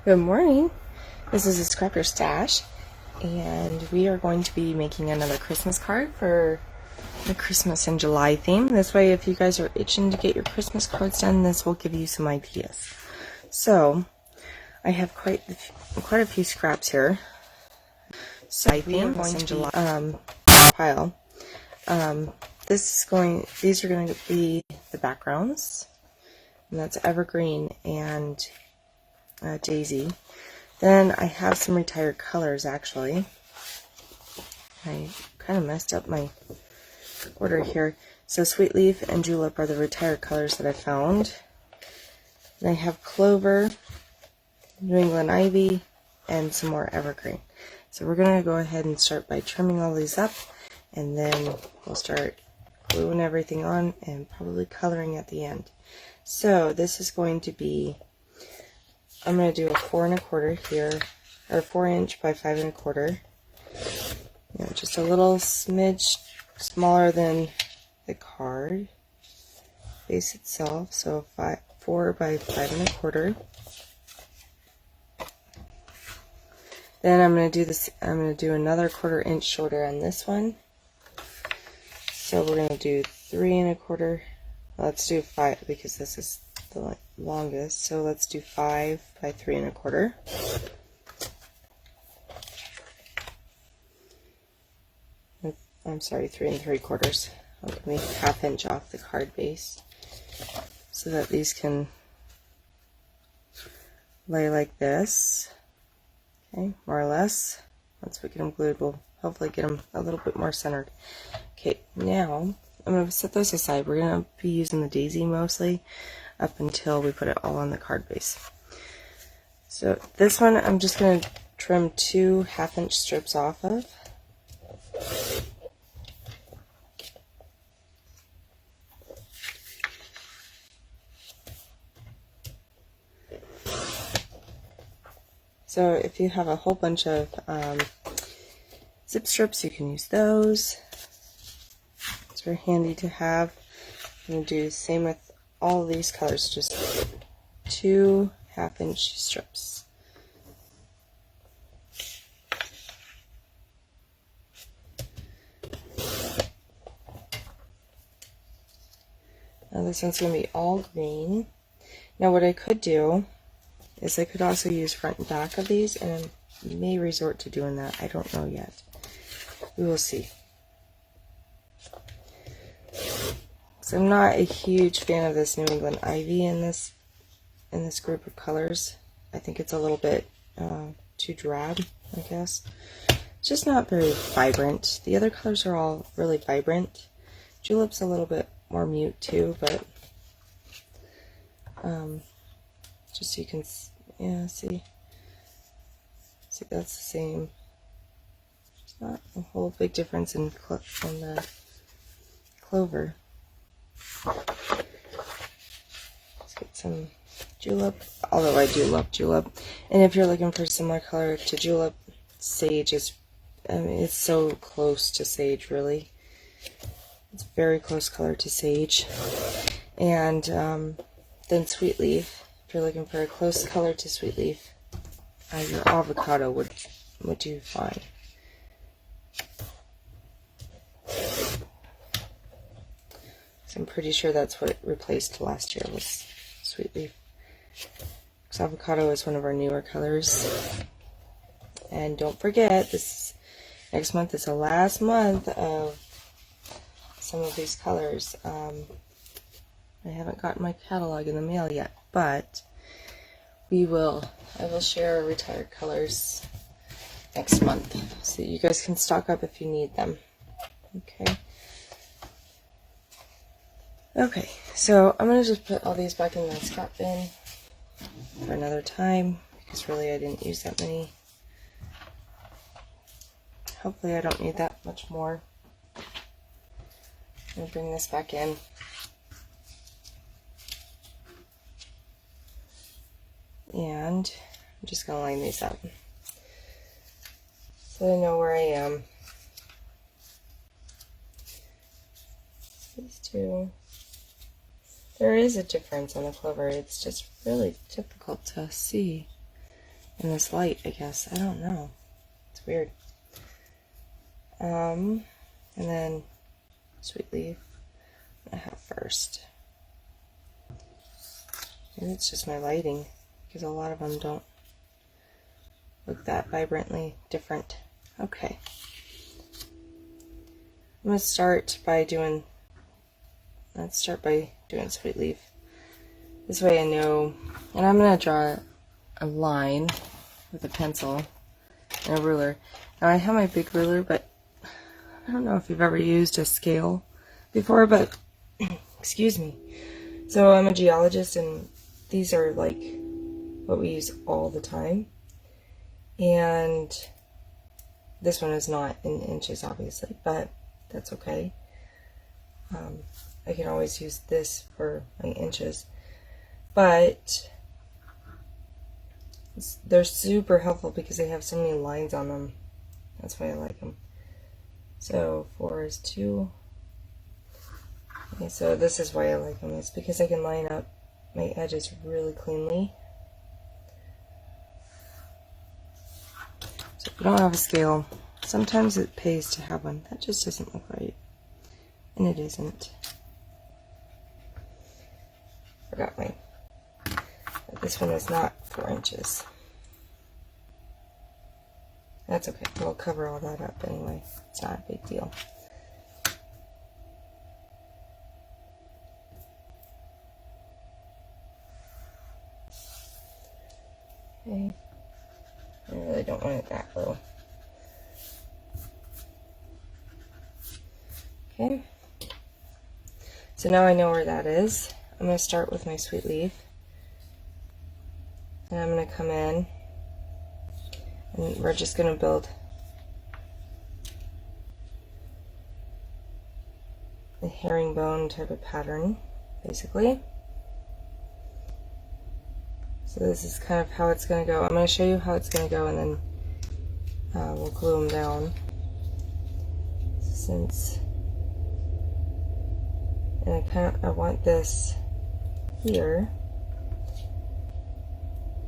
Good morning. This is a Scrapper Stash, and we are going to be making another Christmas card for the Christmas in July theme. This way, if you guys are itching to get your Christmas cards done, this will give you some ideas. So, I have quite a few scraps here. So we are going to July pile. These are going to be the backgrounds, and that's Evergreen and Daisy. Then I have some retired colors, actually. I kind of messed up my order here. So Sweet Leaf and Julep are the retired colors that I found. Then I have Clover, New England Ivy, and some more Evergreen. So we're going to go ahead and start by trimming all these up, and then we'll start gluing everything on and probably coloring at the end. So this is going to be, I'm going to do a 4 1/4 here, or 4 inch by 5 1/4. Just a little smidge smaller than the card face itself. So 4 by 5 1/4. Then I'm going to do this. I'm going to do another 1/4 inch shorter on this one. So we're going to do 3 1/4. Let's do 5 because this is the longest. So let's do 5 by 3 1/4. I'm sorry, 3 3/4. I'll give me 1/2 inch off the card base so that these can lay like this. Okay, more or less. Once we get them glued, we'll hopefully get them a little bit more centered. Okay, now I'm going to set those aside. We're going to be using the Daisy mostly up until we put it all on the card base. So this one I'm just going to trim 2 1/2 inch strips off of. So if you have a whole bunch of zip strips, you can use those. It's very handy to have. I'm going to do the same with all these colors, just 2 1/2 inch strips. Now this one's going to be all green. Now what I could do is I could also use front and back of these, and I may resort to doing that. I don't know yet. We will see. So I'm not a huge fan of this New England Ivy in this group of colors. I think it's a little bit too drab, I guess. It's just not very vibrant. The other colors are all really vibrant. Julep's a little bit more mute too, but just so you can, yeah, see that's the same. There's not a whole big difference in the Clover. Let's get some Julep, although I do love Julep. And if you're looking for a similar color to Julep, Sage is, I mean, it's so close to Sage, really. It's a very close color to Sage. And then Sweet Leaf, if you're looking for a close color to Sweet Leaf, your avocado would do fine. So I'm pretty sure that's what it replaced last year, was Sweet Leaf. Because avocado is one of our newer colors. And don't forget, next month is the last month of some of these colors. I haven't gotten my catalog in the mail yet, but I will share retired colors next month so you guys can stock up if you need them. Okay, so I'm going to just put all these back in my scrap bin for another time, because really I didn't use that many. Hopefully I don't need that much more. I'm going to bring this back in. And I'm just going to line these up so I know where I am. These two. There is a difference on the Clover. It's just really difficult to see. in this light, I guess. I don't know. It's weird. And then sweet leaf I have first. Maybe it's just my lighting, because a lot of them don't look that vibrantly different. Okay. I'm going to start by doing, sweet leaf. This way I know, and I'm going to draw a line with a pencil and a ruler. Now I have my big ruler, but I don't know if you've ever used a scale before, but excuse me. So I'm a geologist, and these are like what we use all the time. And this one is not in inches, obviously, but that's okay. I can always use this for my inches. But they're super helpful because they have so many lines on them. That's why I like them. So 4 is 2. Okay, so this is why I like them. It's because I can line up my edges really cleanly. So if you don't have a scale, sometimes it pays to have one. That just doesn't look right. And it isn't. Forgot my... This one is not 4 inches. That's okay. We'll cover all that up anyway. It's not a big deal. Okay. I really don't want it that low. Okay. So now I know where that is. I'm going to start with my sweet leaf. And I'm going to come in. And we're just going to build a herringbone type of pattern, basically. So this is kind of how it's going to go. I'm going to show you how it's going to go, and then we'll glue them down. And I want this here.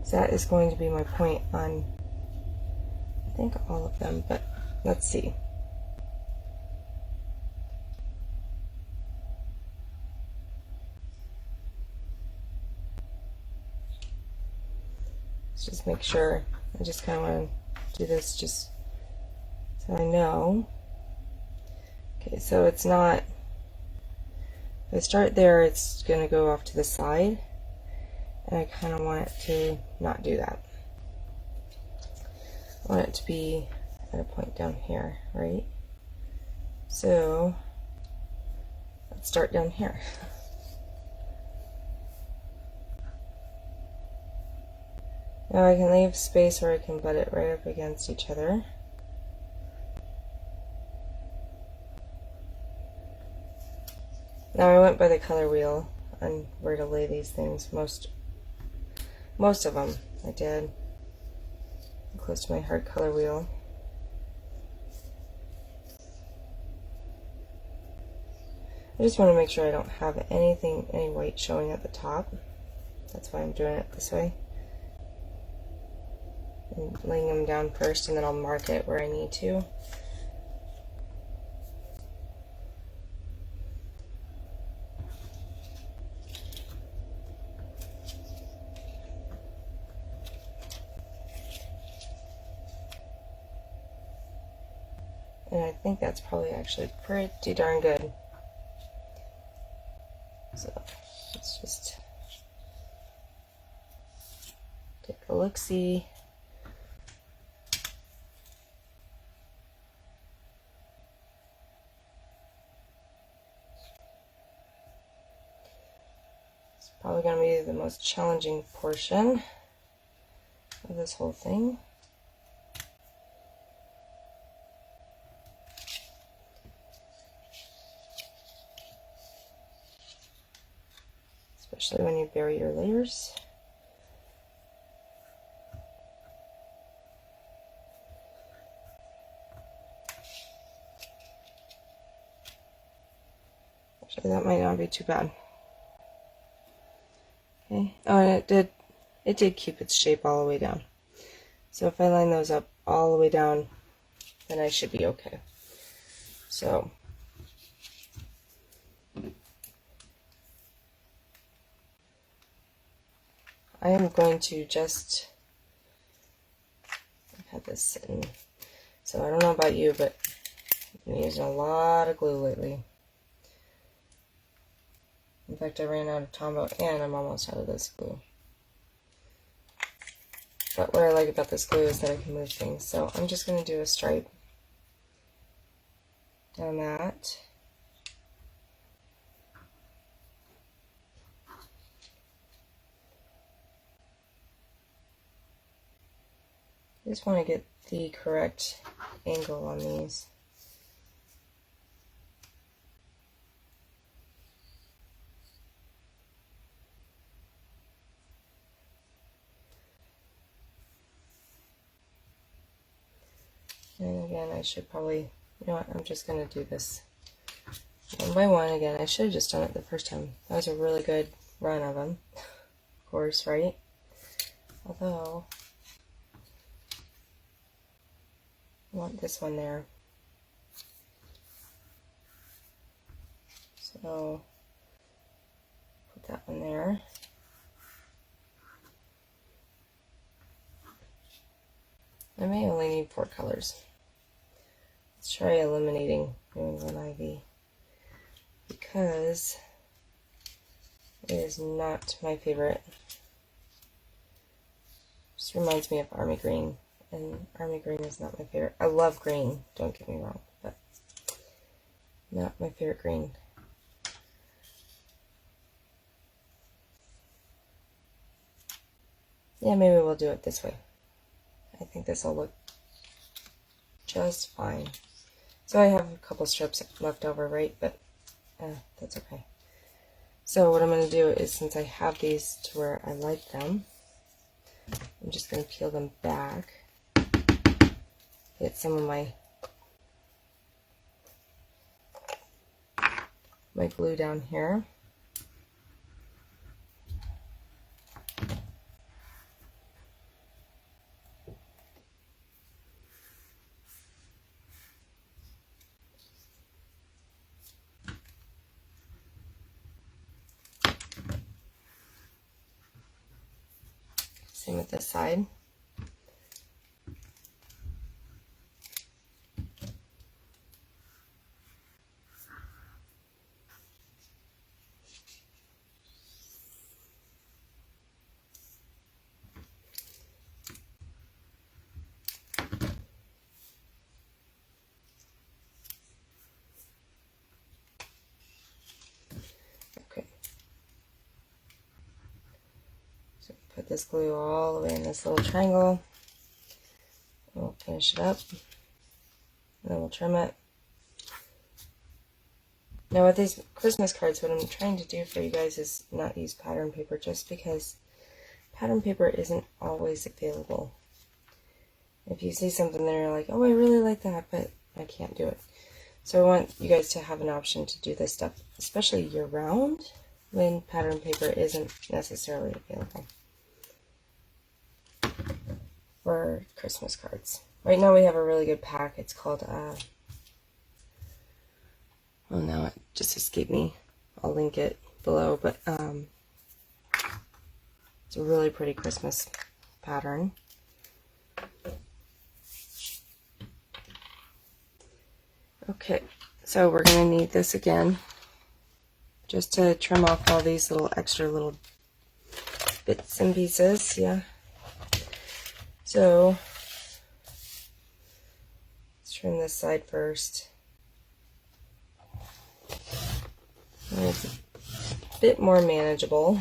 So that is going to be my point on, I think, all of them, but let's see. Let's just make sure. I just kind of want to do this just so I know. Okay, so it's not, if I start there, it's going to go off to the side, and I kind of want it to not do that. I want it to be at a point down here, right? So let's start down here. Now I can leave space where I can butt it right up against each other. Now I went by the color wheel on where to lay these things. Most of them I did. Close to my hard color wheel. I just want to make sure I don't have any white showing at the top. That's why I'm doing it this way. And laying them down first, and then I'll mark it where I need to. And I think that's probably actually pretty darn good. So let's just take a look-see. It's probably going to be the most challenging portion of this whole thing. Especially when you bury your layers. Actually, that might not be too bad. Okay. Oh, and it did keep its shape all the way down. So if I line those up all the way down, then I should be okay. So I am going to just, I've had this sitting, so I don't know about you, but I've been using a lot of glue lately. In fact, I ran out of Tombow and I'm almost out of this glue. But what I like about this glue is that I can move things. So I'm just going to do a stripe down that. I just want to get the correct angle on these. And again, I should probably, you know what, I'm just going to do this one by one again. I should have just done it the first time. That was a really good run of them, of course, right? Although, I want this one there. So, put that one there. I may only need 4 colors. Let's try eliminating New England Ivy because it is not my favorite. Just reminds me of Army Green, and Army Green is not my favorite. I love green, don't get me wrong, but not my favorite green. Yeah, maybe we'll do it this way. I think this will look just fine. So I have a couple strips left over, right? But that's okay. So what I'm going to do is, since I have these to where I like them, I'm just going to peel them back. Get some of my glue down here. Same with this side. Okay. So put this glue all the way in this little triangle. We'll finish it up. And then we'll trim it. Now with these Christmas cards, what I'm trying to do for you guys is not use pattern paper, just because pattern paper isn't always available. If you see something that you're like, oh, I really like that, but I can't do it. So I want you guys to have an option to do this stuff, especially year-round, when pattern paper isn't necessarily available for Christmas cards. Right now we have a really good pack. It's called, well, now it just escaped me. I'll link it below, but it's a really pretty Christmas pattern. Okay, so we're going to need this again just to trim off all these extra little bits and pieces. Yeah. So let's trim this side first. And it's a bit more manageable,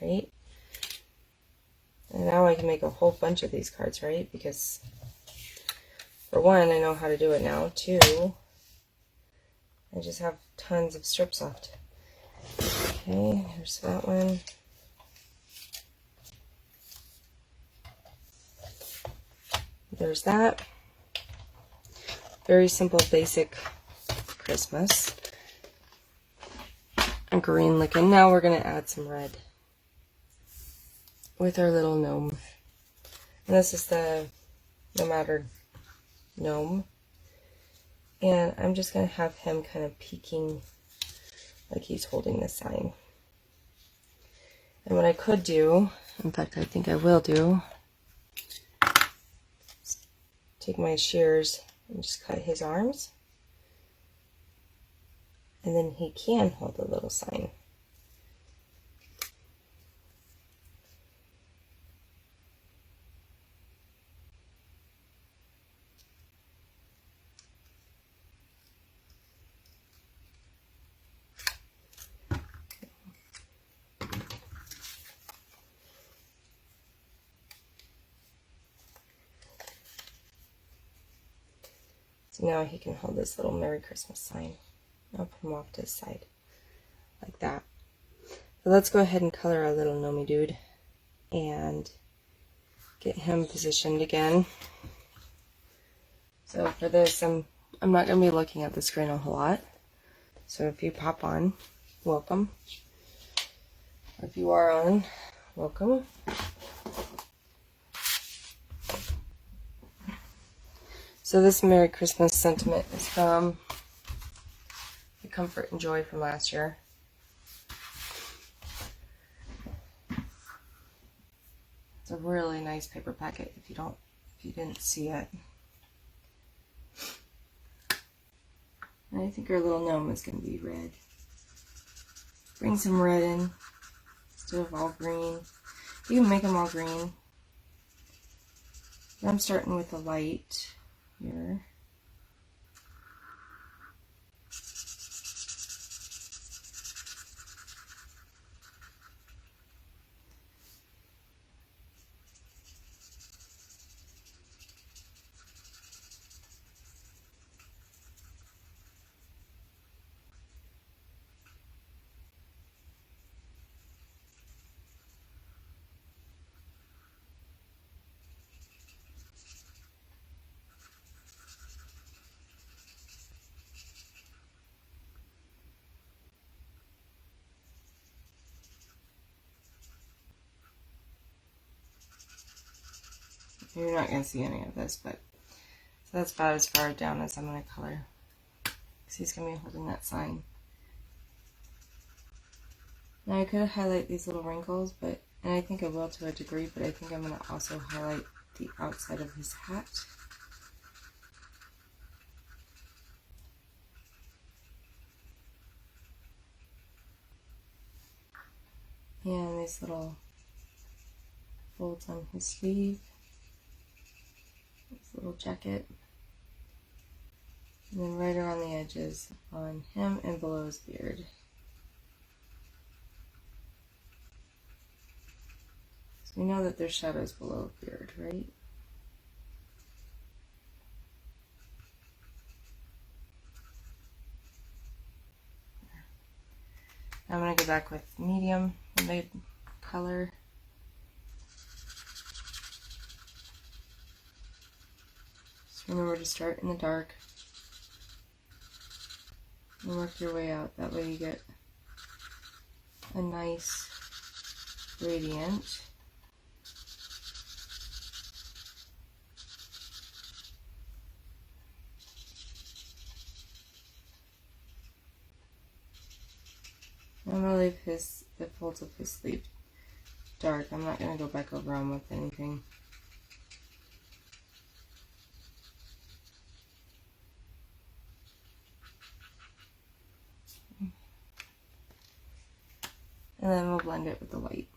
right? And now I can make a whole bunch of these cards, right? Because for one, I know how to do it now. 2, I just have tons of strips left. Okay, here's that one. There's that. Very simple, basic Christmas. A green looking. Now we're going to add some red with our little gnome. And this is the No Matter Gnome. And I'm just going to have him kind of peeking like he's holding the sign. And what I could do, in fact I think I will do, is take my shears and just cut his arms. And then he can hold the little sign. So now he can hold this little Merry Christmas sign. I'll put him off to the side, like that. So let's go ahead and color our little Gnome dude and get him positioned again. So for this, I'm not going to be looking at the screen a whole lot. So if you pop on, welcome. Or if you are on, welcome. So this Merry Christmas sentiment is from the Comfort and Joy from last year. It's a really nice paper packet if you didn't see it. And I think our little gnome is going to be red. Bring some red in instead of all green. You can make them all green. I'm starting with the light here. You're not going to see any of this, but so that's about as far down as I'm going to color. Because he's going to be holding that sign. Now I could highlight these little wrinkles, and I think I will to a degree, but I think I'm going to also highlight the outside of his hat. And these little folds on his sleeve. This little jacket. And then right around the edges on him and below his beard. So we know that there's shadows below the beard, right? Now I'm going to go back with medium, mid color. Just remember to start in the dark and work your way out. That way you get a nice gradient. I'm going to leave the folds of his sleeve dark. I'm not going to go back over them with anything. And then we'll blend it with the white.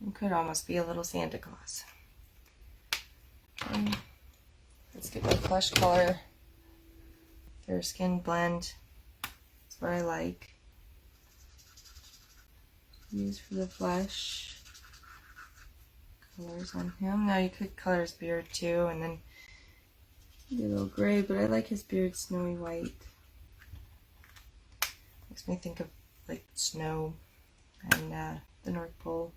It could almost be a little Santa Claus. Let's get my flesh color. Fair skin blend. That's what I like. Use for the flesh. Colors on him. Now you could color his beard too, and then be a little gray, but I like his beard snowy white. Makes me think of like snow and the North Pole.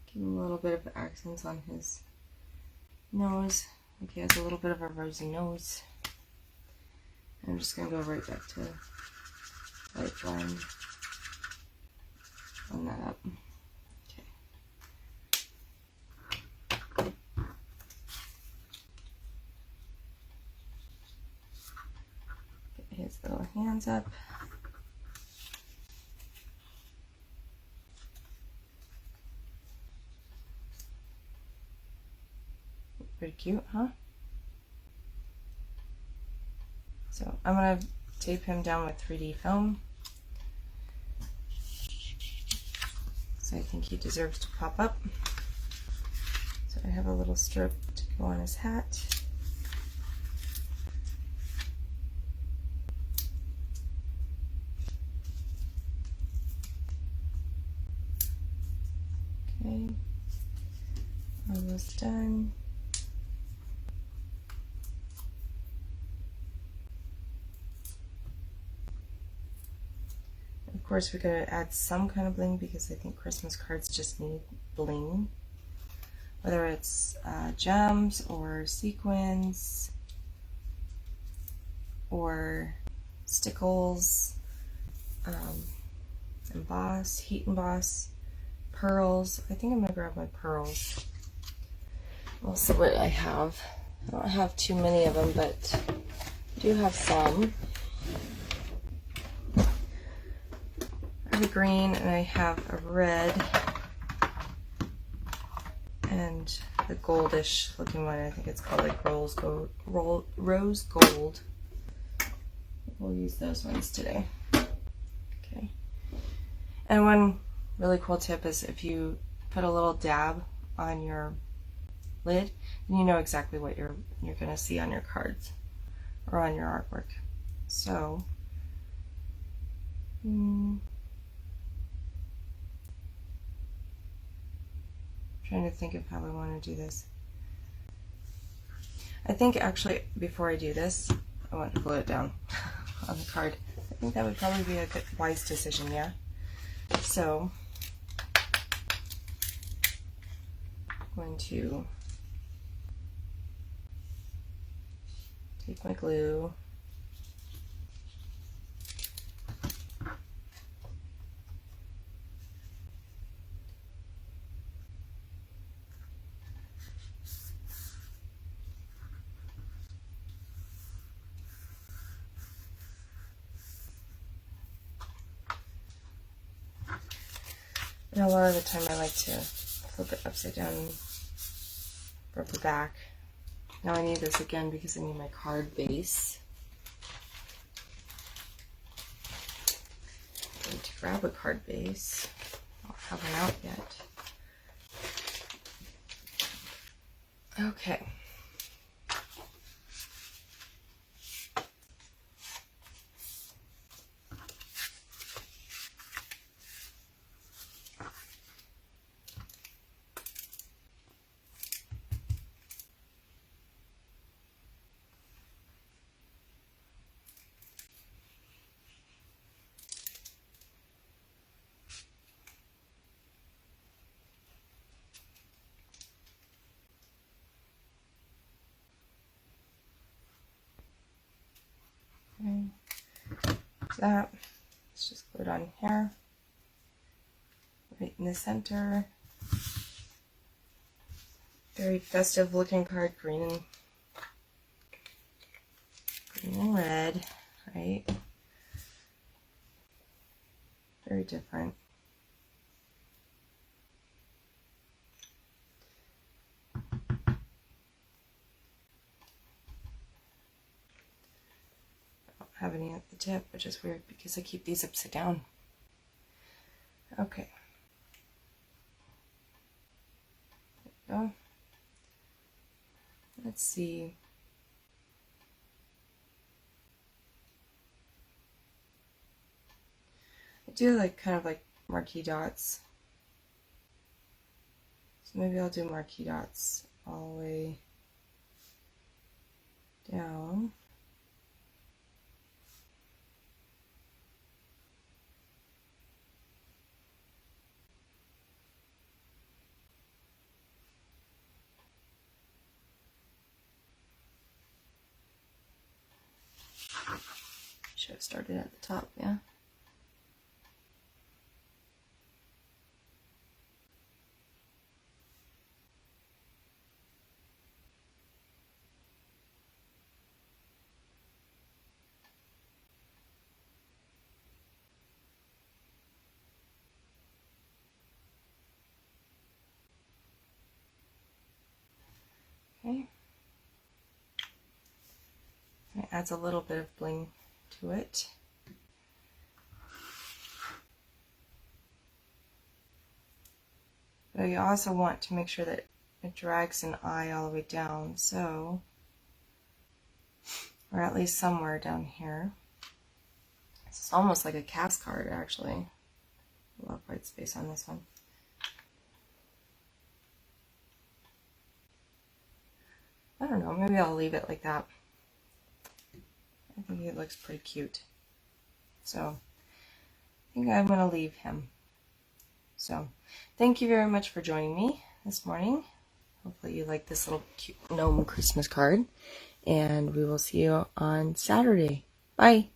Give him a little bit of accents on his nose. Like he has a little bit of a rosy nose. I'm just going to go right back to light blend. Blend that up. Okay. Get his little hands up. Pretty cute, huh? So I'm going to tape him down with 3D film. So I think he deserves to pop up. So I have a little strip to go on his hat. Okay, almost done. Of course, we're going to add some kind of bling because I think Christmas cards just need bling. Whether it's gems or sequins or stickles, emboss, heat emboss, pearls. I think I'm going to grab my pearls. We'll see what I have. I don't have too many of them, but I do have some. I have a green and I have a red and the goldish looking one. I think it's called like rose gold. We'll use those ones today. Okay. And one really cool tip is if you put a little dab on your lid, then you know exactly what you're going to see on your cards or on your artwork. So trying to think of how I want to do this. I think actually before I do this, I want to glue it down on the card. I think that would probably be a good, wise decision, yeah? So I'm going to take my glue, and a lot of the time I like to flip it upside down and rub the back. Now I need this again because I need my card base. I need to grab a card base. I don't have one out yet. Okay. That. Let's just glue it on here, right in the center. Very festive looking card, green and red, right? Very different. Have any at the tip, which is weird because I keep these upside down. Okay. There we go. Let's see. I do like kind of like marquee dots. So maybe I'll do marquee dots all the way down. have started at the top, yeah. Okay. It adds a little bit of bling to it. But you also want to make sure that it drags an eye all the way down, so, or at least somewhere down here. It's almost like a cast card, actually. A lot of white space on this one. I don't know, maybe I'll leave it like that. I think it looks pretty cute. So, I think I'm going to leave him. So, thank you very much for joining me this morning. Hopefully you like this little cute gnome Christmas card. And we will see you on Saturday. Bye!